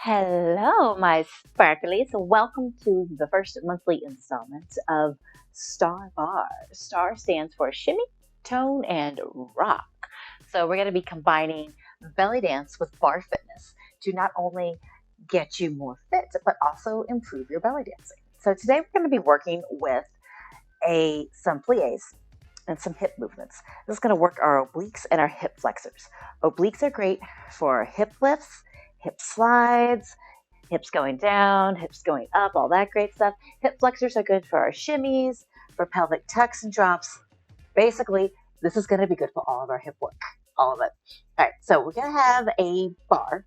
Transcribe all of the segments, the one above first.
Hello, my sparklies. Welcome to the first monthly installment of Star Bar. Star stands for shimmy, tone, and rock. So we're going to be combining belly dance with bar fitness to not only get you more fit, but also improve your belly dancing. So today we're going to be working with some plies and some hip movements. This is going to work our obliques and our hip flexors. Obliques are great for hip lifts, hip slides, hips going down, hips going up, all that great stuff. Hip flexors are good for our shimmies, for pelvic tucks and drops. Basically, this is going to be good for all of our hip work, all of it. All right, so we're going to have a bar,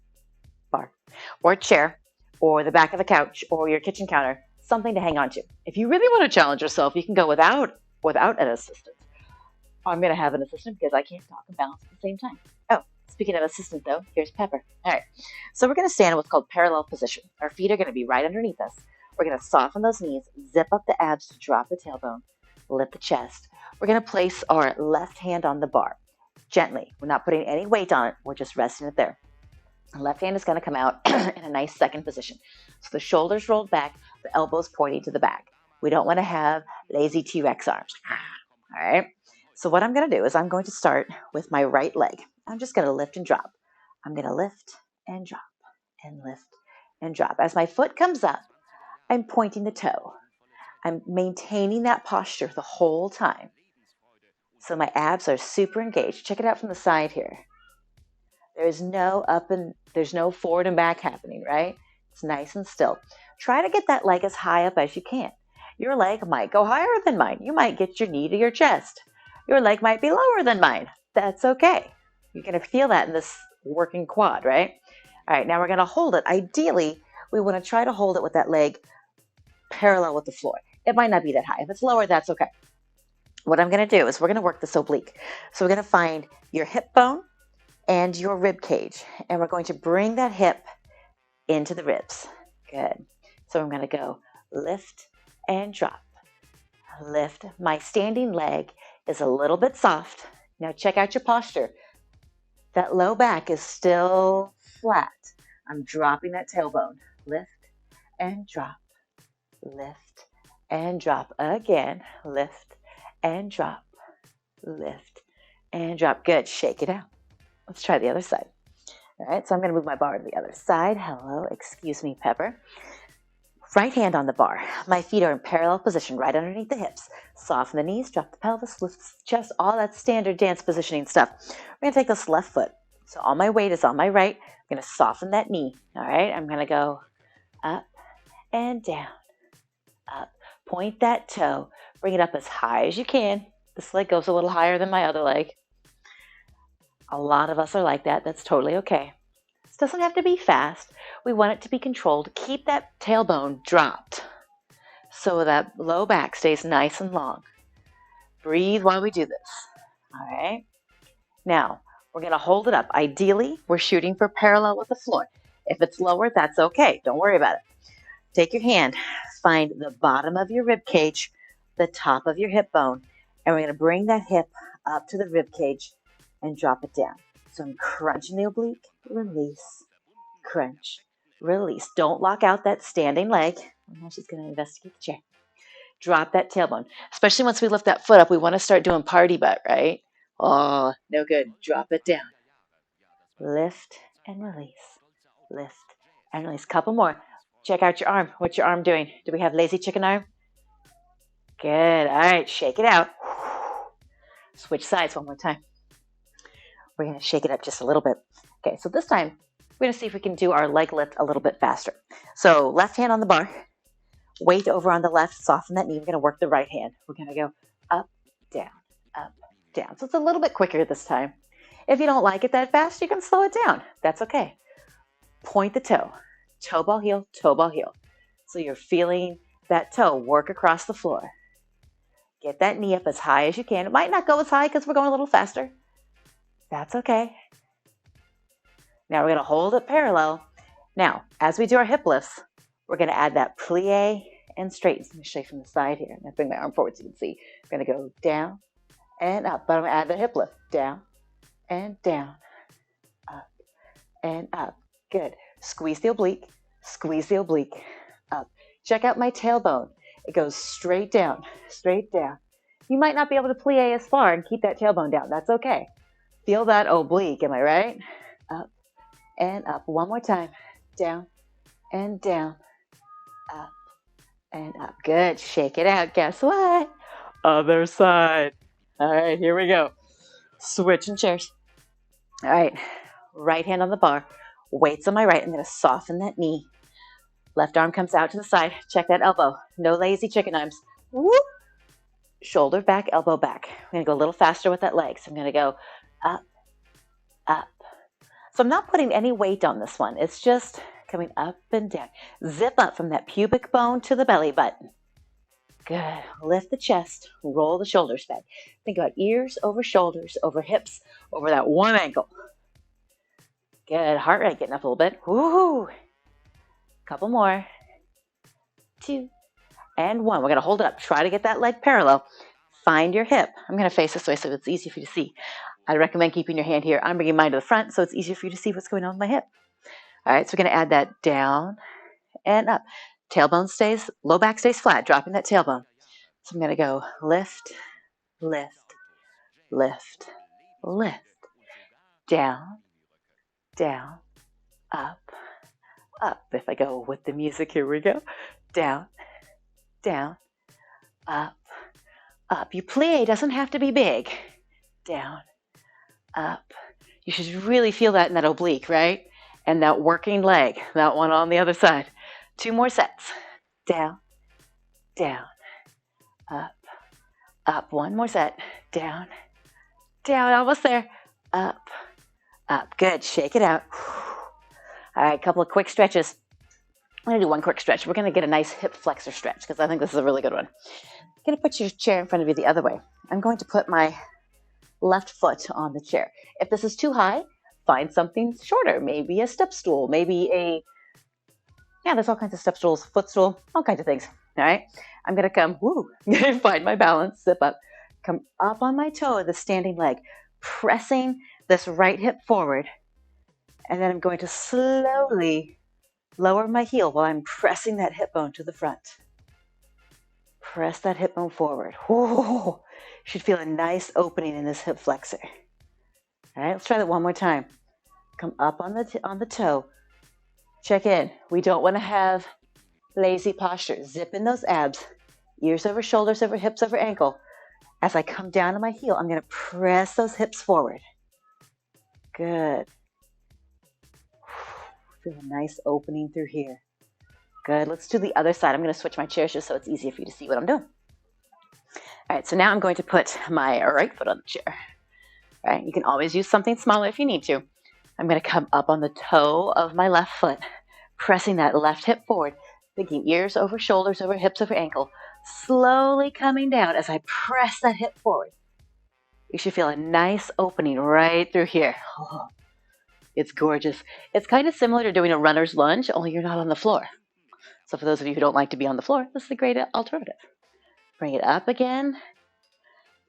or a chair, or the back of a couch, or your kitchen counter, something to hang on to. If you really want to challenge yourself, you can go without an assistant. I'm going to have an assistant because I can't talk and balance at the same time. Oh, speaking of assistant, though, here's Pepper. All right. So we're going to stand in what's called parallel position. Our feet are going to be right underneath us. We're going to soften those knees, zip up the abs to drop the tailbone, lift the chest. We're going to place our left hand on the bar gently. We're not putting any weight on it. We're just resting it there. The left hand is going to come out in a nice second position. So the shoulders rolled back, the elbows pointing to the back. We don't want to have lazy T-Rex arms. All right. So what I'm going to do is I'm going to start with my right leg. I'm just going to lift and drop. I'm going to lift and drop and lift and drop. As my foot comes up, I'm pointing the toe. I'm maintaining that posture the whole time. So my abs are super engaged. Check it out from the side here. There's no forward and back happening, right? It's nice and still. Try to get that leg as high up as you can. Your leg might go higher than mine. You might get your knee to your chest. Your leg might be lower than mine. That's okay. You're going to feel that in this working quad, right? All right, now we're going to hold it. Ideally, we want to try to hold it with that leg parallel with the floor. It might not be that high. If it's lower, that's okay. What I'm going to do is we're going to work this oblique. So we're going to find your hip bone and your rib cage, and we're going to bring that hip into the ribs. Good. So I'm going to go lift and drop. Lift. My standing leg is a little bit soft. Now check out your posture. That low back is still flat. I'm dropping that tailbone. Lift and drop. Lift and drop again. Lift and drop. Lift and drop. Good. Shake it out. Let's try the other side. All right, so I'm going to move my bar to the other side. Hello, excuse me, Pepper. Right hand on the bar. My feet are in parallel position right underneath the hips. Soften the knees, drop the pelvis, lift the chest, all that standard dance positioning stuff. We're going to take this left foot. So all my weight is on my right. I'm going to soften that knee. All right, I'm going to go up and down, up. Point that toe. Bring it up as high as you can. This leg goes a little higher than my other leg. A lot of us are like that. That's totally okay. This doesn't have to be fast. We want it to be controlled. Keep that tailbone dropped so that low back stays nice and long. Breathe while we do this. All right. Now, we're going to hold it up. Ideally, we're shooting for parallel with the floor. If it's lower, that's okay. Don't worry about it. Take your hand, find the bottom of your rib cage, the top of your hip bone, and we're going to bring that hip up to the rib cage and drop it down. So I'm crunching the oblique, release, crunch, release. Don't lock out that standing leg. Now she's going to investigate the chair. Drop that tailbone. Especially once we lift that foot up, we want to start doing party butt, right? Oh, no good. Drop it down. Lift and release. Lift and release. Couple more. Check out your arm. What's your arm doing? Do we have lazy chicken arm? Good. All right. Shake it out. Switch sides one more time. We're going to shake it up just a little bit. Okay, so this time, we're going to see if we can do our leg lift a little bit faster. So left hand on the bar, weight over on the left, soften that knee. We're going to work the right hand. We're going to go up, down, up, down. So it's a little bit quicker this time. If you don't like it that fast, you can slow it down. That's okay. Point the toe ball heel, toe ball heel. So you're feeling that toe work across the floor. Get that knee up as high as you can. It might not go as high because we're going a little faster. That's okay. Now we're going to hold it parallel. Now, as we do our hip lifts, we're going to add that plie and straighten. Let me show you from the side here. I'm going to bring my arm forward so you can see. I'm going to go down and up, but I'm going to add the hip lift. Down and down, up and up. Good. Squeeze the oblique, squeeze the oblique, up. Check out my tailbone. It goes straight down, straight down. You might not be able to plie as far and keep that tailbone down. That's okay. Feel that oblique, am I right? Up and up. One more time. Down and down, up and up. Good. Shake it out. Guess what? Other side. All right, here we go. Switching chairs. All right, right hand on the bar. Weights on my right. I'm going to soften that knee. Left arm comes out to the side. Check that elbow. No lazy chicken arms. Whoop. Shoulder back, elbow back. I'm going to go a little faster with that leg. So I'm going to go up, up. So I'm not putting any weight on this one. It's just coming up and down. Zip up from that pubic bone to the belly button. Good. Lift the chest. Roll the shoulders back. Think about ears over shoulders, over hips, over that one ankle. Good. Heart rate getting up a little bit. Woo! Couple more. 2 and 1. We're going to hold it up. Try to get that leg parallel. Find your hip. I'm going to face this way so it's easy for you to see. I recommend keeping your hand here. I'm bringing mine to the front so it's easier for you to see what's going on with my hip. All right, so we're going to add that down and up. Tailbone stays, low back stays flat, dropping that tailbone. So I'm going to go lift, lift, lift, lift, down, down, up, up. If I go with the music, here we go. Down, down, up, up. Your plie doesn't have to be big. Down, up. You should really feel that in that oblique, right? And that working leg, that one on the other side. 2 more sets. Down, down, up, up. 1 more set. Down, down, almost there. Up, up. Good. Shake it out. All right, a couple of quick stretches. I'm going to do one quick stretch. We're going to get a nice hip flexor stretch because I think this is a really good one. You're going to put your chair in front of you the other way. I'm going to put my left foot on the chair. If this is too high, find something shorter. Maybe a step stool. Maybe there's all kinds of step stools, footstool, all kinds of things. All right. I'm going to come, find my balance, zip up, come up on my toe, the standing leg, pressing this right hip forward. And then I'm going to slowly lower my heel while I'm pressing that hip bone to the front. Press that hip bone forward. Whoa. Should feel a nice opening in this hip flexor. All right, let's try that one more time. Come up on the toe. Check in. We don't want to have lazy posture. Zip in those abs. Ears over shoulders, over hips, over ankle. As I come down on my heel, I'm going to press those hips forward. Good. Feel a nice opening through here. Good. Let's do the other side. I'm going to switch my chairs just so it's easier for you to see what I'm doing. All right, so now I'm going to put my right foot on the chair. All right, you can always use something smaller if you need to. I'm going to come up on the toe of my left foot, pressing that left hip forward, thinking ears over shoulders, over hips, over ankle, slowly coming down as I press that hip forward. You should feel a nice opening right through here. Oh, it's gorgeous. It's kind of similar to doing a runner's lunge, only you're not on the floor. So for those of you who don't like to be on the floor, this is a great alternative. Bring it up again.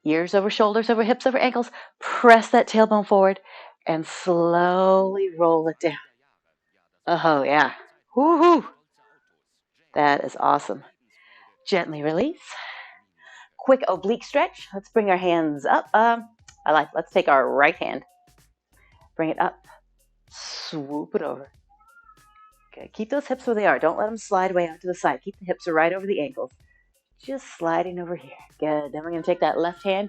Ears over shoulders, over hips, over ankles. Press that tailbone forward and slowly roll it down. Oh, yeah. Woohoo! That is awesome. Gently release. Quick oblique stretch. Let's bring our hands up. Let's take our right hand. Bring it up. Swoop it over. Okay, keep those hips where they are. Don't let them slide way out to the side. Keep the hips right over the ankles. Just sliding over here. Good. Then we're going to take that left hand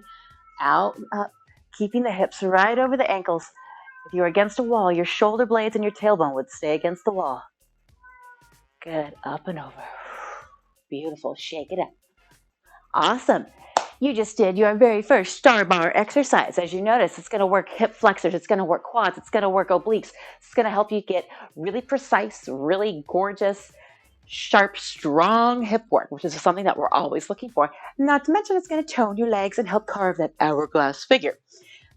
out and up, keeping the hips right over the ankles. If you're against a wall, your shoulder blades and your tailbone would stay against the wall. Good. Up and over. Beautiful. Shake it up. Awesome. You just did your very first star bar exercise. As you notice, it's going to work hip flexors. It's going to work quads. It's going to work obliques. It's going to help you get really precise, really gorgeous, sharp, strong hip work, which is something that we're always looking for. Not to mention it's going to tone your legs and help carve that hourglass figure.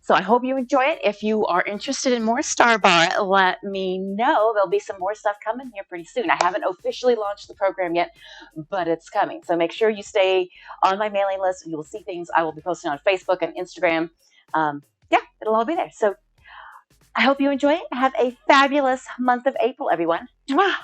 So I hope you enjoy it. If you are interested in more Star Bar, let me know. There'll be some more stuff coming here pretty soon. I haven't officially launched the program yet, but it's coming. So make sure you stay on my mailing list. You will see things I will be posting on Facebook and Instagram. It'll all be there. So I hope you enjoy it. Have a fabulous month of April, everyone. Mwah!